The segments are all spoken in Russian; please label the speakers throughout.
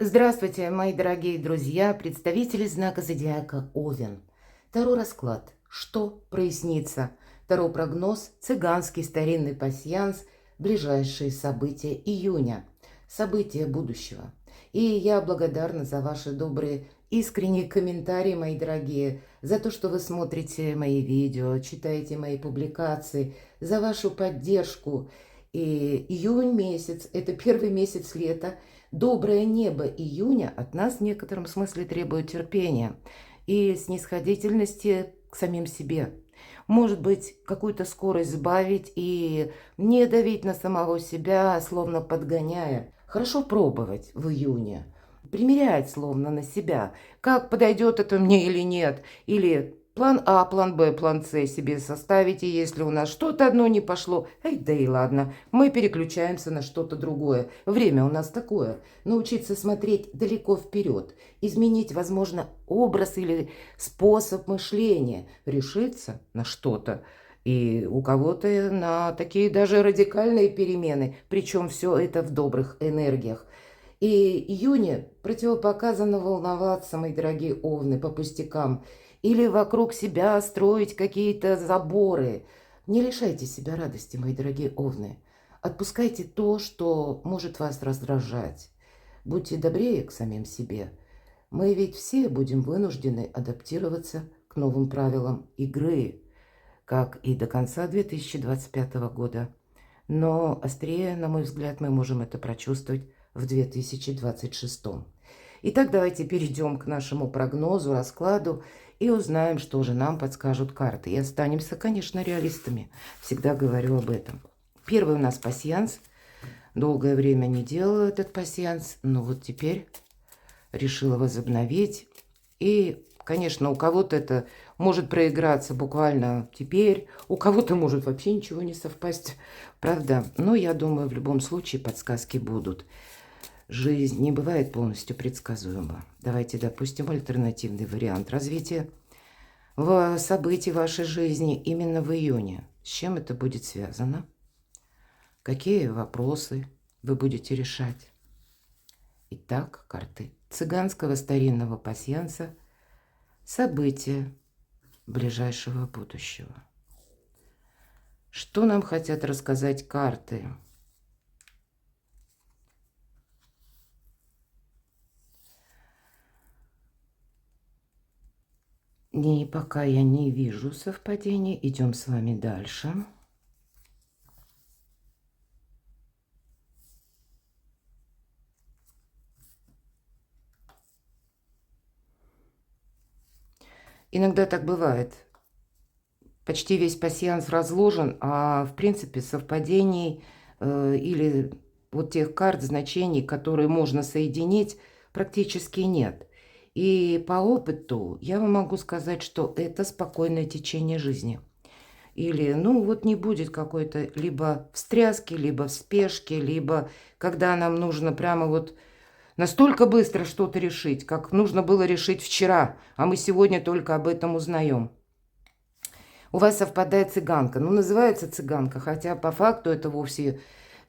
Speaker 1: Здравствуйте, мои дорогие друзья, представители знака зодиака Овен. Таро расклад. Что прояснится? Таро прогноз, цыганский старинный пасьянс, ближайшие события июня, события будущего. И я благодарна за ваши добрые, искренние комментарии, мои дорогие, за то, что вы смотрите мои видео, читаете мои публикации, за вашу поддержку. И июнь месяц, это первый месяц лета. Доброе небо июня от нас в некотором смысле требует терпения и снисходительности к самим себе. Может быть, какую-то скорость сбавить и не давить на самого себя, словно подгоняя. Хорошо пробовать в июне, примерять словно на себя, как подойдет это мне или нет, или план А, план Б, план С себе составить, и если у нас что-то одно не пошло, эй, да и ладно, мы переключаемся на что-то другое. Время у нас такое. Научиться смотреть далеко вперед, изменить, возможно, образ или способ мышления, решиться на что-то. И у кого-то на такие даже радикальные перемены, причем все это в добрых энергиях. И июне противопоказано волноваться, мои дорогие овны, по пустякам, или вокруг себя строить какие-то заборы. Не лишайте себя радости, мои дорогие овны. Отпускайте то, что может вас раздражать. Будьте добрее к самим себе. Мы ведь все будем вынуждены адаптироваться к новым правилам игры, как и до конца 2025 года. Но острее, на мой взгляд, мы можем это прочувствовать в 2026. Итак, давайте перейдем к нашему прогнозу, раскладу и узнаем, что же нам подскажут карты. И останемся, конечно, реалистами. Всегда говорю об этом. Первый у нас пасьянс. Долгое время не делала этот пасьянс, но вот теперь решила возобновить. И, конечно, у кого-то это может проиграться буквально теперь, у кого-то может вообще ничего не совпасть, правда? Но я думаю, в любом случае подсказки будут. Жизнь не бывает полностью предсказуема. Давайте допустим альтернативный вариант развития в событий вашей жизни именно в июне. С чем это будет связано? Какие вопросы вы будете решать? Итак, карты цыганского старинного пасьянса. События ближайшего будущего. Что нам хотят рассказать карты? И пока я не вижу совпадений, идем с вами дальше. Иногда так бывает. Почти весь пасьянс разложен, а в принципе совпадений или вот тех карт, значений, которые можно соединить, практически нет. И по опыту я вам могу сказать, что это спокойное течение жизни. Или, ну, вот не будет какой-то либо встряски, либо спешки, либо когда нам нужно прямо вот настолько быстро что-то решить, как нужно было решить вчера, а мы сегодня только об этом узнаем. У вас совпадает цыганка. Ну, называется цыганка, хотя по факту это вовсе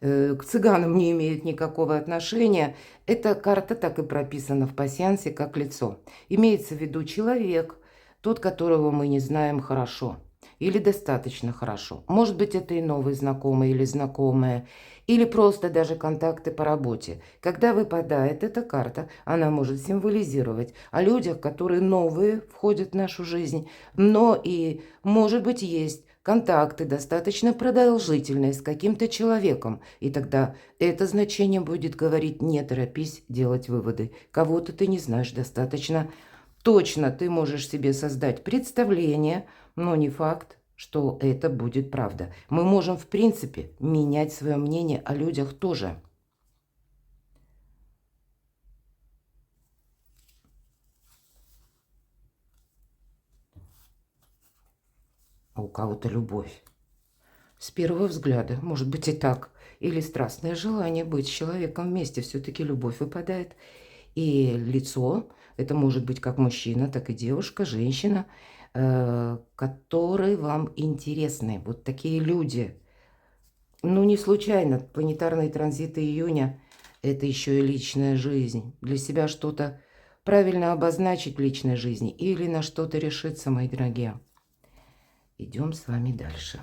Speaker 1: к цыганам не имеет никакого отношения. Эта карта так и прописана в пасьянсе как лицо. Имеется в виду человек, тот, которого мы не знаем хорошо или достаточно хорошо. Может быть, это и новый знакомый или знакомая, или просто даже контакты по работе. Когда выпадает эта карта, она может символизировать о людях, которые новые входят в нашу жизнь, но и, может быть, есть контакты достаточно продолжительные с каким-то человеком, и тогда это значение будет говорить: не торопись делать выводы. Кого-то ты не знаешь достаточно точно, ты можешь себе создать представление, но не факт, что это будет правда. Мы можем, в принципе, менять свое мнение о людях тоже. А у кого-то любовь. С первого взгляда, может быть и так. Или страстное желание быть с человеком вместе. Все-таки любовь выпадает. И лицо, это может быть как мужчина, так и девушка, женщина, которые вам интересны. Вот такие люди. Ну, не случайно планетарные транзиты июня это еще и личная жизнь. Для себя что-то правильно обозначить в личной жизни или на что-то решиться, мои дорогие. Идем с вами дальше.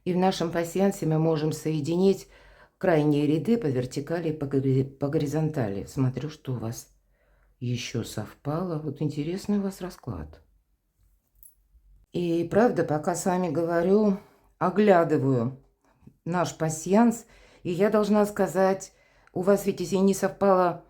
Speaker 1: И в нашем пасьянсе мы можем соединить крайние ряды по вертикали и по горизонтали. Смотрю, что у вас еще совпало. Вот интересный у вас расклад. И правда, пока с вами говорю, оглядываю наш пасьянс, и я должна сказать, у вас ведь если не совпало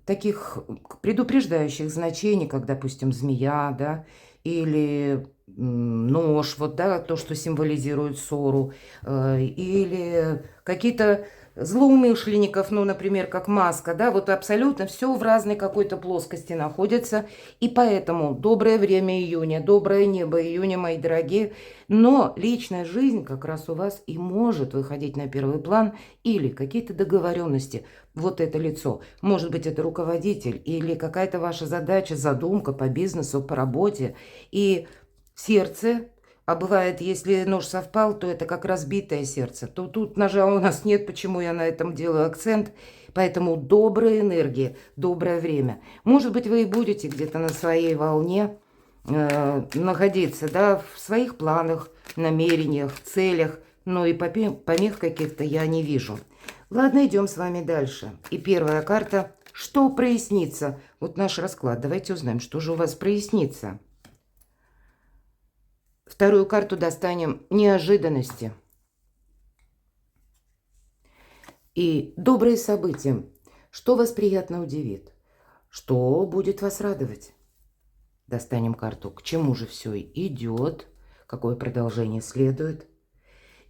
Speaker 1: таких предупреждающих значений, как, допустим, змея, да, или нож, вот, да, то, что символизирует ссору, или какие-то злоумышленников, ну, например, как маска, да, вот абсолютно все в разной какой-то плоскости находится, и поэтому доброе время июня, доброе небо июня, мои дорогие, но личная жизнь как раз у вас и может выходить на первый план, или какие-то договоренности, вот это лицо, может быть, это руководитель, или какая-то ваша задача, задумка по бизнесу, по работе, и сердце. А бывает, если нож совпал, то это как разбитое сердце. То тут ножа у нас нет, почему я на этом делаю акцент. Поэтому добрая энергия, доброе время. Может быть, вы и будете где-то на своей волне находиться, да, в своих планах, намерениях, целях. Но и помех каких-то я не вижу. Ладно, идем с вами дальше. И первая карта. Что прояснится? Вот наш расклад. Давайте узнаем, что же у вас прояснится. Вторую карту достанем неожиданности. И добрые события. Что вас приятно удивит? Что будет вас радовать? Достанем карту. К чему же все идет? Какое продолжение следует?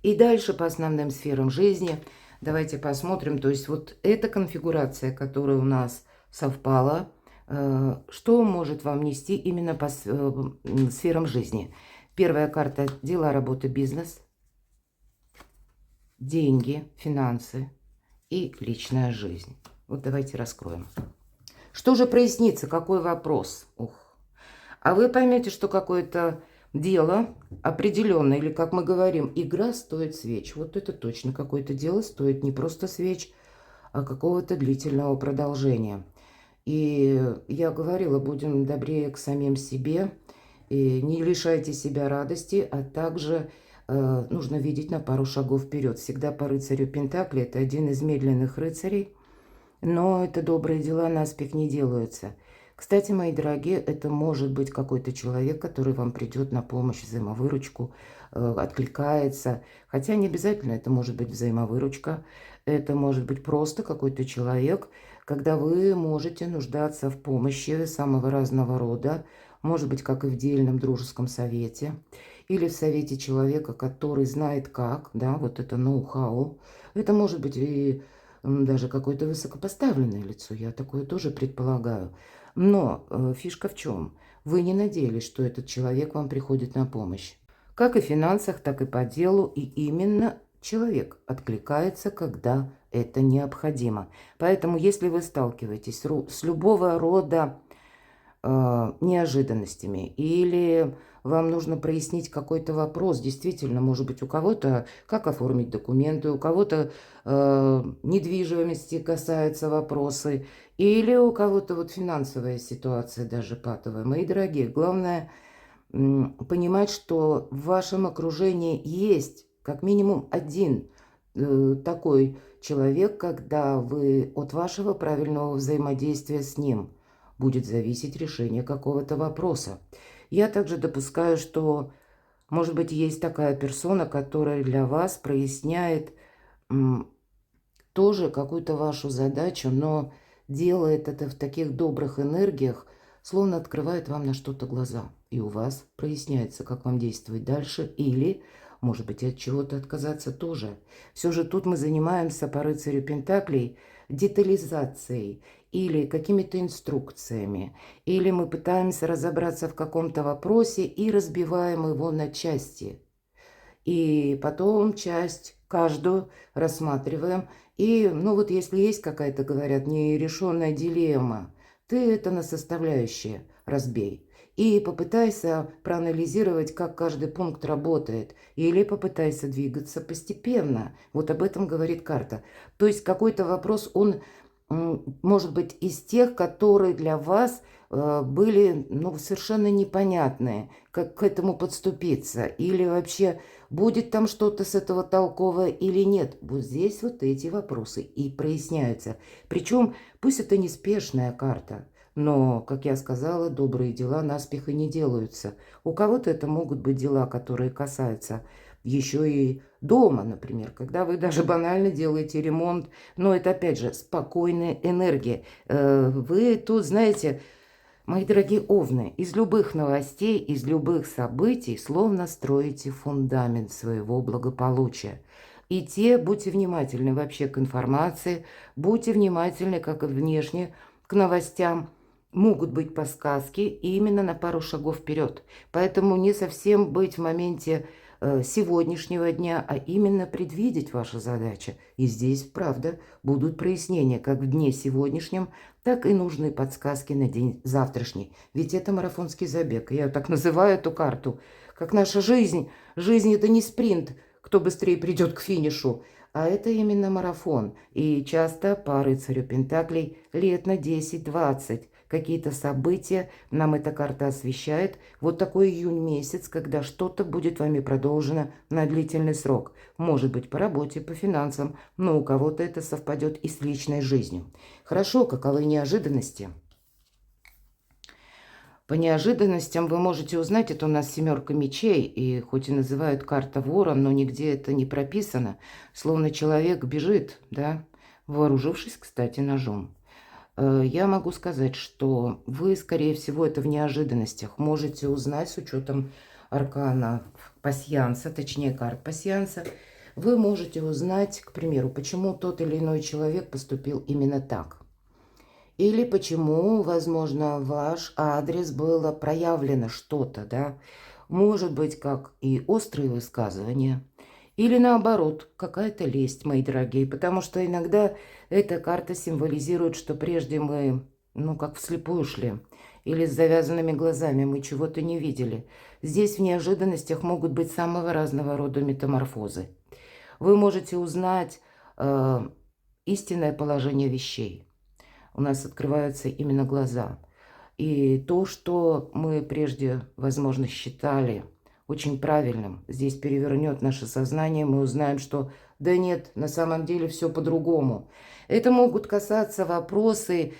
Speaker 1: И дальше по основным сферам жизни. Давайте посмотрим. То есть вот эта конфигурация, которая у нас совпала, что может вам нести именно по сферам жизни? Первая карта – дела, работа, бизнес, деньги, финансы и личная жизнь. Вот давайте раскроем. Что же прояснится? Какой вопрос? Ух. А вы поймете, что какое-то дело определенное, или, как мы говорим, игра стоит свеч. Вот это точно. Какое-то дело стоит не просто свеч, а какого-то длительного продолжения. И я говорила, будем добрее к самим себе. И не лишайте себя радости, а также нужно видеть на пару шагов вперед. Всегда по рыцарю Пентакли, это один из медленных рыцарей, но это добрые дела наспех не делаются. Кстати, мои дорогие, это может быть какой-то человек, который вам придет на помощь, взаимовыручку, откликается. Хотя не обязательно это может быть взаимовыручка, это может быть просто какой-то человек, когда вы можете нуждаться в помощи самого разного рода, может быть, как и в дельном дружеском совете, или в совете человека, который знает как, да, вот это ноу-хау. Это может быть и даже какое-то высокопоставленное лицо, я такое тоже предполагаю. Но фишка в чем? Вы не надеялись, что этот человек вам приходит на помощь. Как и в финансах, так и по делу, и именно человек откликается, когда это необходимо. Поэтому, если вы сталкиваетесь с любого рода неожиданностями, или вам нужно прояснить какой-то вопрос, действительно, может быть, у кого-то как оформить документы, у кого-то недвижимости касаются вопросы, или у кого-то вот финансовая ситуация даже патовая. Мои дорогие, главное понимать, что в вашем окружении есть как минимум один такой человек, когда вы от вашего правильного взаимодействия с ним будет зависеть решение какого-то вопроса. Я также допускаю, что, может быть, есть такая персона, которая для вас проясняет тоже какую-то вашу задачу, но делает это в таких добрых энергиях, словно открывает вам на что-то глаза. И у вас проясняется, как вам действовать дальше, или, может быть, от чего-то отказаться тоже. Все же тут мы занимаемся по рыцарю Пентаклей детализацией или какими-то инструкциями, или мы пытаемся разобраться в каком-то вопросе и разбиваем его на части. И потом часть каждую рассматриваем. И, ну вот если есть какая-то, говорят, нерешенная дилемма, ты это на составляющие разбей. И попытайся проанализировать, как каждый пункт работает. Или попытайся двигаться постепенно. Вот об этом говорит карта. То есть какой-то вопрос, он может быть из тех, которые для вас были ну, совершенно непонятные, как к этому подступиться, или вообще будет там что-то с этого толковое или нет. Вот здесь вот эти вопросы и проясняются. Причем пусть это неспешная карта, но, как я сказала, добрые дела наспех и не делаются. У кого-то это могут быть дела, которые касаются еще и дома, например, когда вы даже банально делаете ремонт, но это, опять же, спокойная энергия. Вы тут, знаете, мои дорогие овны, из любых новостей, из любых событий словно строите фундамент своего благополучия. И те, будьте внимательны вообще к информации, будьте внимательны, как и внешне, к новостям. Могут быть подсказки именно на пару шагов вперед. Поэтому не совсем быть в моменте сегодняшнего дня, а именно предвидеть ваша задача. И здесь, правда, будут прояснения как в дне сегодняшнем, так и нужные подсказки на день завтрашний. Ведь это марафонский забег. Я так называю эту карту. Как наша жизнь. Жизнь – это не спринт, кто быстрее придет к финишу, а это именно марафон. И часто по рыцарю Пентаклей лет на 10-20 какие-то события нам эта карта освещает. Вот такой июнь месяц, когда что-то будет вами продолжено на длительный срок. Может быть, по работе, по финансам, но у кого-то это совпадет и с личной жизнью. Хорошо, каковы неожиданности? По неожиданностям вы можете узнать, это у нас семерка мечей, и хоть и называют карта ворон, но нигде это не прописано, словно человек бежит, да, вооружившись, кстати, ножом. Я могу сказать, что вы, скорее всего, это в неожиданностях можете узнать с учетом аркана пасьянса, точнее карт пасьянса. Вы можете узнать, к примеру, почему тот или иной человек поступил именно так. Или почему, возможно, ваш адрес было проявлено что-то, да. Может быть, как и острые высказывания. Или наоборот, какая-то лесть, мои дорогие. Потому что иногда эта карта символизирует, что прежде мы, ну, как вслепую шли. Или с завязанными глазами мы чего-то не видели. Здесь в неожиданностях могут быть самого разного рода метаморфозы. Вы можете узнать истинное положение вещей. У нас открываются именно глаза. И то, что мы прежде, возможно, считали очень правильным, здесь перевернет наше сознание, мы узнаем, что да нет, на самом деле все по-другому. Это могут касаться вопросы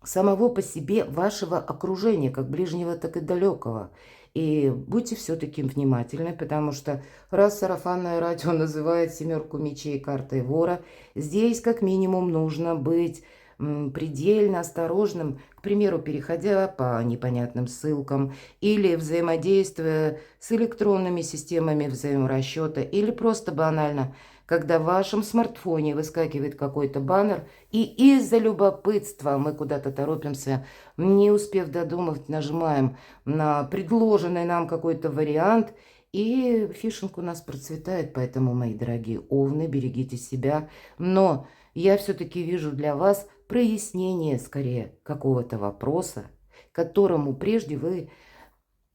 Speaker 1: самого по себе вашего окружения, как ближнего, так и далекого. И будьте все-таки внимательны, потому что раз сарафанное радио называет семерку мечей картой вора, здесь как минимум нужно быть предельно осторожным, к примеру, переходя по непонятным ссылкам или взаимодействуя с электронными системами взаиморасчета, или просто банально, когда в вашем смартфоне выскакивает какой-то баннер, и из-за любопытства мы куда-то торопимся, не успев додумать, нажимаем на предложенный нам какой-то вариант, и фишинг у нас процветает. Поэтому, мои дорогие овны, берегите себя. Но я все-таки вижу для вас прояснение, скорее, какого-то вопроса, к которому прежде вы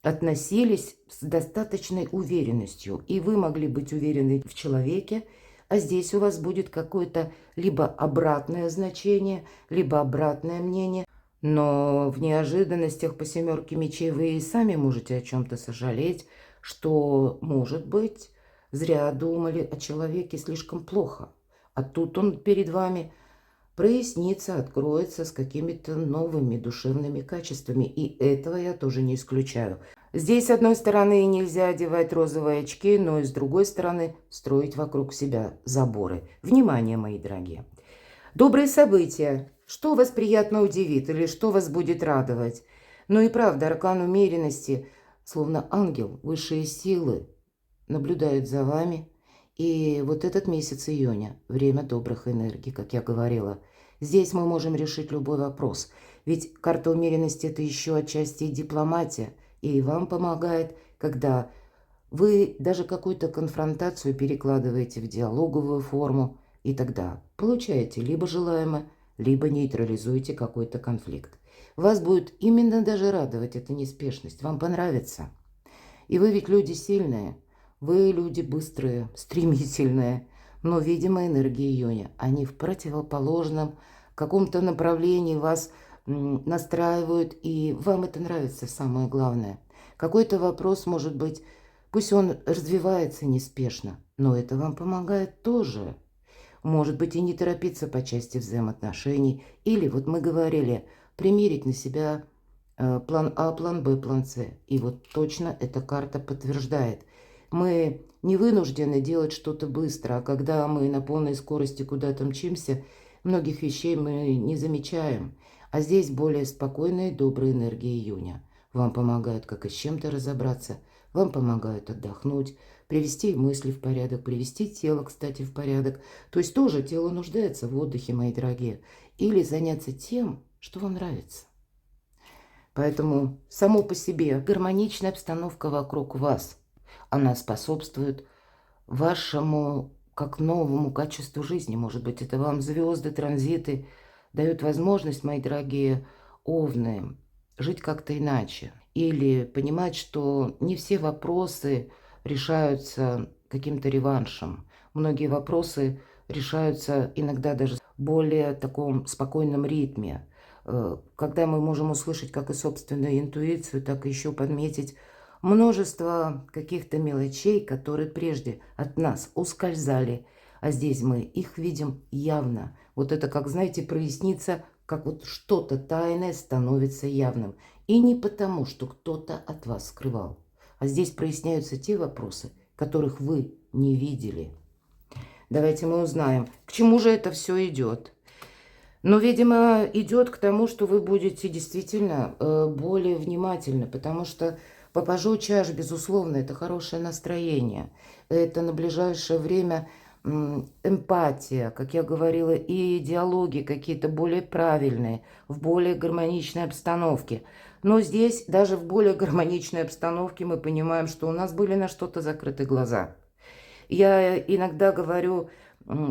Speaker 1: относились с достаточной уверенностью, и вы могли быть уверены в человеке, а здесь у вас будет какое-то либо обратное значение, либо обратное мнение, но в неожиданностях по семерке мечей вы и сами можете о чем-то сожалеть, что, может быть, зря думали о человеке слишком плохо, а тут он перед вами прояснится, откроется с какими-то новыми душевными качествами. И этого я тоже не исключаю. Здесь, с одной стороны, нельзя одевать розовые очки, но и с другой стороны, строить вокруг себя заборы. Внимание, мои дорогие! Добрые события. Что вас приятно удивит или что вас будет радовать? Ну и правда, аркан умеренности, словно ангел, высшие силы наблюдают за вами. И вот этот месяц июня, время добрых энергий, как я говорила, здесь мы можем решить любой вопрос. Ведь карта умеренности – это еще отчасти и дипломатия. И вам помогает, когда Вы даже какую-то конфронтацию перекладываете в диалоговую форму, и тогда получаете либо желаемое, либо нейтрализуете какой-то конфликт. Вас будет именно даже радовать эта неспешность, вам понравится. И вы ведь люди сильные, вы люди быстрые, стремительные, но, видимо, энергии июня, они в противоположном каком-то направлении вас настраивают, и вам это нравится, самое главное. Какой-то вопрос, может быть, пусть он развивается неспешно, но это вам помогает тоже. Может быть, и не торопиться по части взаимоотношений. Или, вот мы говорили, примерить на себя план А, план Б, план С. И вот точно эта карта подтверждает. Мы не вынуждены делать что-то быстро, а когда мы на полной скорости куда-то мчимся, многих вещей мы не замечаем. А здесь более спокойная и добрая энергия июня. Вам помогают как и с чем-то разобраться, вам помогают отдохнуть, привести мысли в порядок, привести тело, кстати, в порядок. То есть тоже тело нуждается в отдыхе, мои дорогие. Или заняться тем, что вам нравится. Поэтому само по себе гармоничная обстановка вокруг вас, она способствует вашему как новому качеству жизни. Может быть, это вам звезды, транзиты дают возможность, мои дорогие овны, жить как-то иначе. Или понимать, что не все вопросы решаются каким-то реваншем. Многие вопросы решаются иногда даже в более таком спокойном ритме, когда мы можем услышать как и собственную интуицию, так и еще подметить множество каких-то мелочей, которые прежде от нас ускользали, а здесь мы их видим явно. Вот это, как, знаете, прояснится, как вот что-то тайное становится явным. И не потому, что кто-то от вас скрывал, а здесь проясняются те вопросы, которых вы не видели. Давайте мы узнаем, к чему же это все идет. Но, видимо, идет к тому, что вы будете действительно более внимательны, потому что попажу чаш, безусловно, это хорошее настроение. Это на ближайшее время эмпатия, как я говорила, и диалоги какие-то более правильные, в более гармоничной обстановке. Но здесь, даже в более гармоничной обстановке, мы понимаем, что у нас были на что-то закрыты глаза. Я иногда говорю,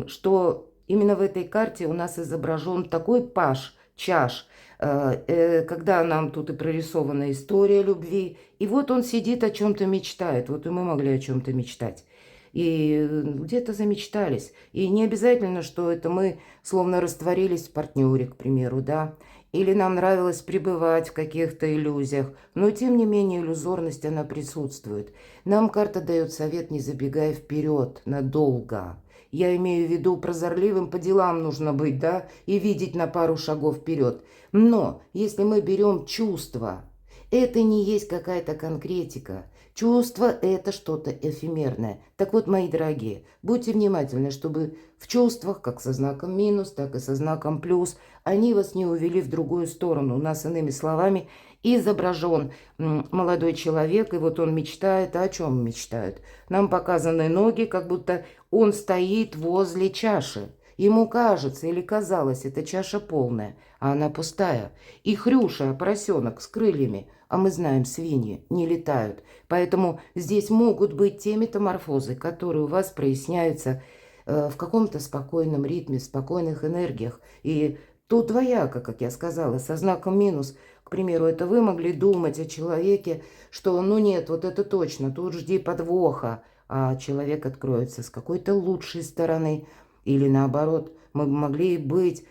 Speaker 1: что именно в этой карте у нас изображен такой паж, чаш, когда нам тут и прорисована история любви. И вот он сидит, о чем-то мечтает. Вот и мы могли о чем-то мечтать. И где-то замечтались. И не обязательно, что это мы словно растворились в партнере, к примеру, да. Или нам нравилось пребывать в каких-то иллюзиях. Но, тем не менее, иллюзорность, она присутствует. Нам карта дает совет, не забегая вперед надолго. Я имею в виду, прозорливым по делам нужно быть, да, и видеть на пару шагов вперед. Но если мы берем чувства, это не есть какая-то конкретика. Чувство – это что-то эфемерное. Так вот, мои дорогие, будьте внимательны, чтобы в чувствах, как со знаком минус, так и со знаком плюс, они вас не увели в другую сторону. У нас, иными словами, изображен молодой человек, и вот он мечтает. А о чем мечтает? Нам показаны ноги, как будто он стоит возле чаши. Ему кажется или казалось, эта чаша полная, а она пустая. И Хрюша, поросенок с крыльями, а мы знаем, свиньи не летают. Поэтому здесь могут быть те метаморфозы, которые у вас проясняются в каком-то спокойном ритме, в спокойных энергиях. И тут двояко, как я сказала, со знаком минус. К примеру, это вы могли думать о человеке, что ну нет, вот это точно, тут жди подвоха, а человек откроется с какой-то лучшей стороны. Или наоборот, мы могли быть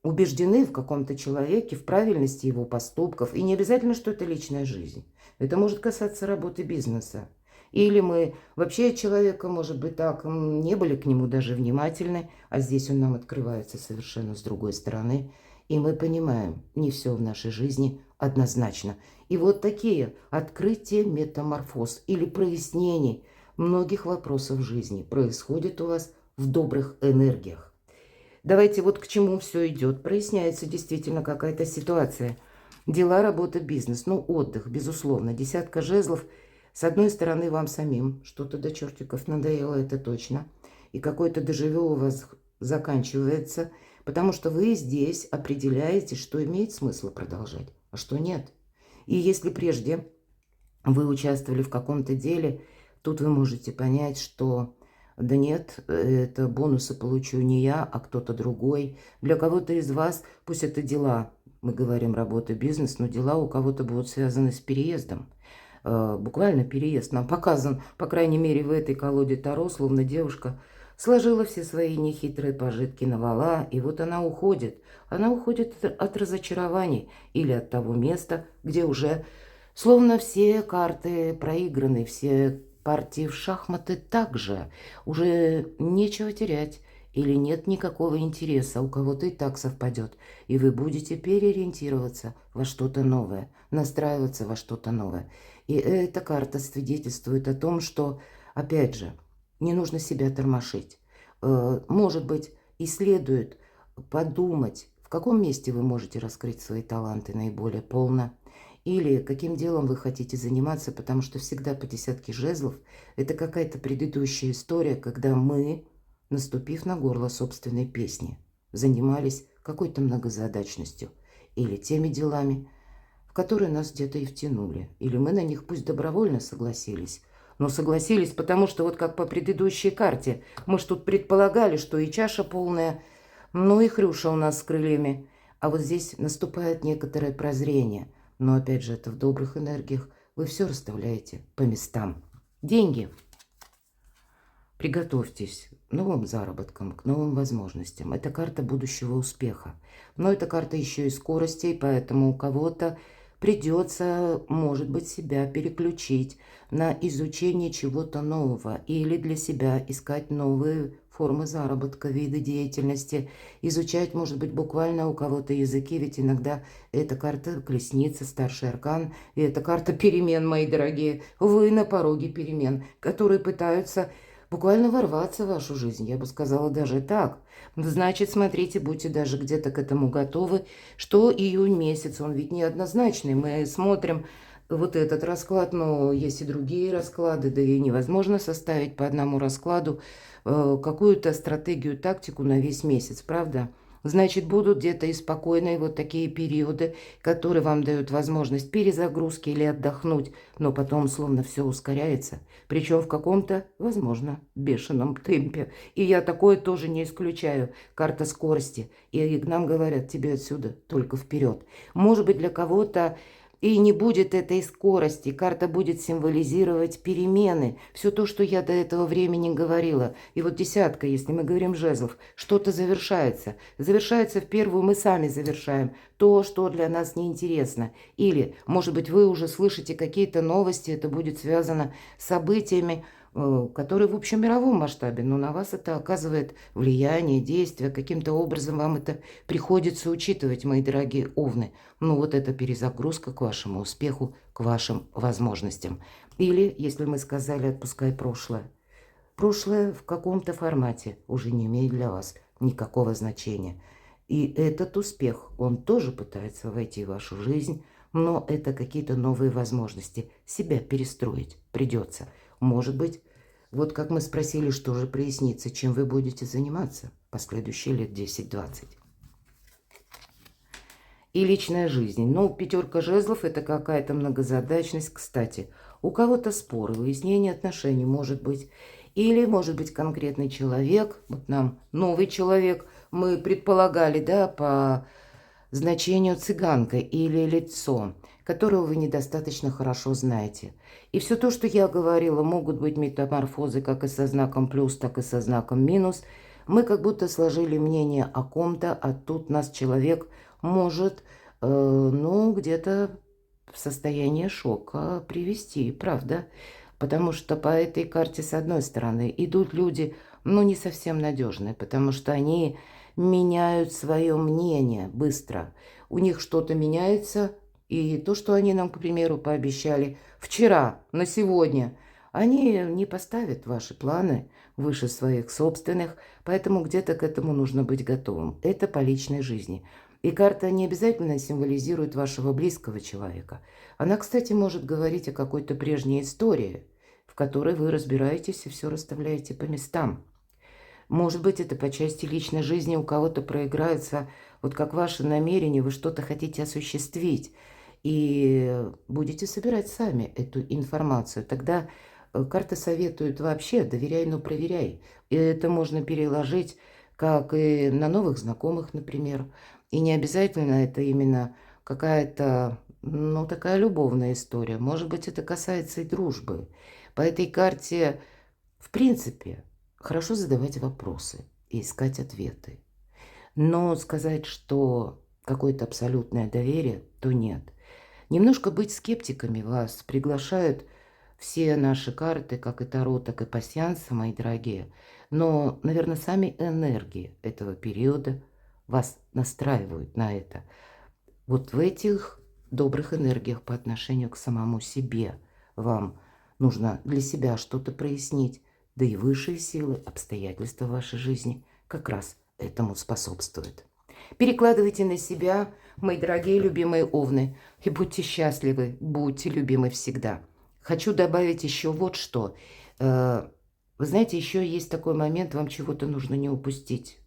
Speaker 1: убеждены в каком-то человеке, в правильности его поступков. И не обязательно, что это личная жизнь. Это может касаться работы бизнеса. Или мы вообще человека, может быть, так, не были к нему даже внимательны, а здесь он нам открывается совершенно с другой стороны. И мы понимаем, не все в нашей жизни однозначно. И вот такие открытия, метаморфоз или прояснений многих вопросов жизни происходят у вас в добрых энергиях. Давайте вот к чему все идет. Проясняется действительно какая-то ситуация. Дела, работа, бизнес. Ну, отдых, безусловно. Десятка жезлов. С одной стороны, вам самим что-то до чертиков надоело, это точно. И какое-то дежавю у вас заканчивается, потому что вы здесь определяете, что имеет смысл продолжать, а что нет. И если прежде вы участвовали в каком-то деле, Тут вы можете понять, что да нет, это бонусы получу не я, а кто-то другой. Для кого-то из вас, пусть это дела, мы говорим работа, бизнес, но дела у кого-то будут связаны с переездом. Буквально переезд нам показан, по крайней мере, в этой колоде Таро, словно девушка сложила все свои нехитрые пожитки на вала, и вот она уходит. Она уходит от разочарований или от того места, где уже словно все карты проиграны, все партии в шахматы также. Уже нечего терять или нет никакого интереса, у кого-то и так совпадет. И вы будете переориентироваться во что-то новое, настраиваться во что-то новое. И эта карта свидетельствует о том, что, опять же, не нужно себя тормошить. Может быть, и следует подумать, в каком месте вы можете раскрыть свои таланты наиболее полно, или каким делом вы хотите заниматься, потому что всегда по десятке жезлов это какая-то предыдущая история, когда мы, наступив на горло собственной песни, занимались какой-то многозадачностью или теми делами, в которые нас где-то и втянули. Или мы на них пусть добровольно согласились, но согласились, потому что вот как по предыдущей карте, мы ж тут предполагали, что и чаша полная, ну и хрюша у нас с крыльями. А вот здесь наступает некоторое прозрение. Но опять же, это в добрых энергиях. Вы все расставляете по местам. Деньги. Приготовьтесь к новым заработкам, к новым возможностям. Это карта будущего успеха. Но это карта еще и скорости, поэтому у кого-то придется, может быть, себя переключить на изучение чего-то нового или для себя искать новые формы заработка, виды деятельности, изучать, может быть, буквально у кого-то языки, ведь иногда эта карта колесница, старший аркан, и это карта перемен, мои дорогие. Вы на пороге перемен, которые пытаются буквально ворваться в вашу жизнь, я бы сказала даже так. Значит, смотрите, будьте даже где-то к этому готовы, что июнь месяц, он ведь неоднозначный. Мы смотрим вот этот расклад, но есть и другие расклады, да и невозможно составить по одному раскладу какую-то стратегию, тактику на весь месяц, правда? Значит, будут где-то и спокойные вот такие периоды, которые вам дают возможность перезагрузки или отдохнуть, но потом словно все ускоряется, причем в каком-то, возможно, бешеном темпе. И я такое тоже не исключаю. Карта скорости. И нам говорят, тебе отсюда только вперед. Может быть, для кого-то и не будет этой скорости. Карта будет символизировать перемены. Все то, что я до этого времени говорила. И вот десятка, если мы говорим жезлов, что-то завершается. Завершается в первую, мы сами завершаем то, что для нас неинтересно. Или, может быть, вы уже слышите какие-то новости, это будет связано с событиями, которые в общемировом масштабе, но на вас это оказывает влияние, действие, каким-то образом вам это приходится учитывать, мои дорогие овны. Ну вот это перезагрузка к вашему успеху, к вашим возможностям. Или, если мы сказали, отпускай прошлое. Прошлое в каком-то формате уже не имеет для вас никакого значения. И этот успех, он тоже пытается войти в вашу жизнь, но это какие-то новые возможности. Себя перестроить придется. Может быть, вот как мы спросили, что же прояснится, чем вы будете заниматься последующие лет 10-20. И личная жизнь. Ну, пятерка жезлов – это какая-то многозадачность. Кстати, у кого-то споры, выяснение отношений может быть. Или, может быть, конкретный человек, вот нам новый человек, мы предполагали, да, по значению цыганка или лицо, которого вы недостаточно хорошо знаете. И все то, что я говорила, могут быть метаморфозы как и со знаком плюс, так и со знаком минус. Мы как будто сложили мнение о ком-то, а тут нас человек может, ну, где-то в состояние шока привести, правда? Потому что по этой карте, с одной стороны, идут люди, ну, не совсем надежные, потому что они меняют свое мнение быстро. У них что-то меняется, и то, что они нам, к примеру, пообещали вчера, на сегодня, они не поставят ваши планы выше своих собственных, поэтому где-то к этому нужно быть готовым. Это по личной жизни. И карта не обязательно символизирует вашего близкого человека. Она, кстати, может говорить о какой-то прежней истории, в которой вы разбираетесь и все расставляете по местам. Может быть, это по части личной жизни у кого-то проиграется, вот как ваше намерение, вы что-то хотите осуществить, и будете собирать сами эту информацию. Тогда Карты советуют вообще доверяй, но проверяй. И это можно переложить как и на новых знакомых, например. И не обязательно это именно какая-то, ну, такая любовная история. Может быть, это касается и дружбы. По этой карте, в принципе, хорошо задавать вопросы и искать ответы. Но сказать, что какое-то абсолютное доверие, то нет. Немножко быть скептиками вас приглашают все наши карты, как и Таро, так и пасьянсы, мои дорогие. Но, наверное, сами энергии этого периода вас настраивают на это. Вот в этих добрых энергиях по отношению к самому себе вам нужно для себя что-то прояснить, да и высшие силы, обстоятельства вашей жизни как раз этому способствуют. Перекладывайте на себя, мои дорогие любимые овны, и будьте счастливы, будьте любимы всегда. Хочу добавить еще вот что. Вы знаете, еще есть такой момент, вам чего-то нужно не упустить.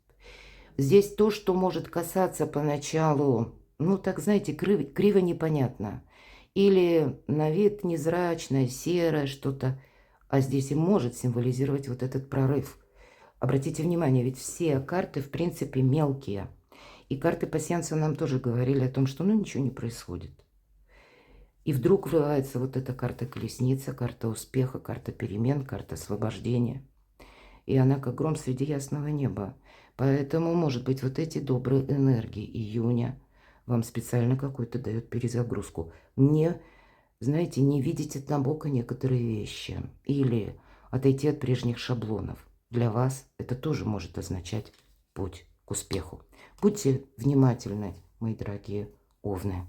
Speaker 1: Здесь то, что может касаться поначалу, ну, так, знаете, криво непонятно. Или на вид незрачное, серое что-то. А здесь и может символизировать вот этот прорыв. Обратите внимание, ведь все карты, в принципе, мелкие. И карты пасьянса нам тоже говорили о том, что ну ничего не происходит. И вдруг врывается вот эта карта колесница, карта успеха, карта перемен, карта освобождения. И она как гром среди ясного неба. Поэтому, может быть, вот эти добрые энергии июня вам специально какую-то дает перезагрузку. Не, знаете, не видеть однобоко некоторые вещи. Или отойти от прежних шаблонов. Для вас это тоже может означать путь к успеху. Будьте внимательны, мои дорогие овны.